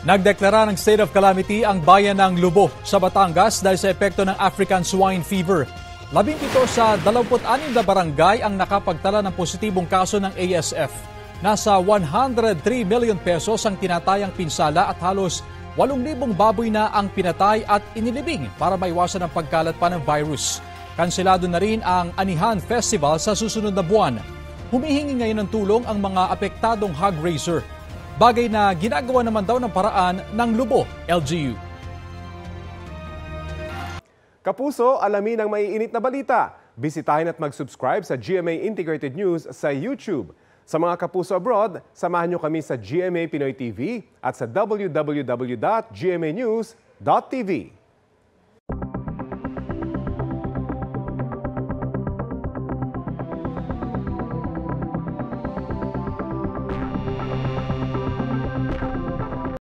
Nagdeklara ng state of calamity ang bayan ng Lubo sa Batangas dahil sa epekto ng African Swine Fever. 17 sa 26 na barangay ang nakapagtala ng positibong kaso ng ASF. Nasa 103 million pesos ang tinatayang pinsala at halos 8,000 baboy na ang pinatay at inilibing para maiwasan ang pagkalat pa ng virus. Kanselado na rin ang Anihan Festival sa susunod na buwan. Humihingi ngayon ng tulong ang mga apektadong hog raiser. Bagay na ginagawa naman daw ng paraan ng Lubo, LGU. Kapuso, alamin ang maiinit na balita. Bisitahin at mag-subscribe sa GMA Integrated News sa YouTube. Sa mga kapuso abroad, samahan nyo kami sa GMA Pinoy TV at sa www.gmanews.tv.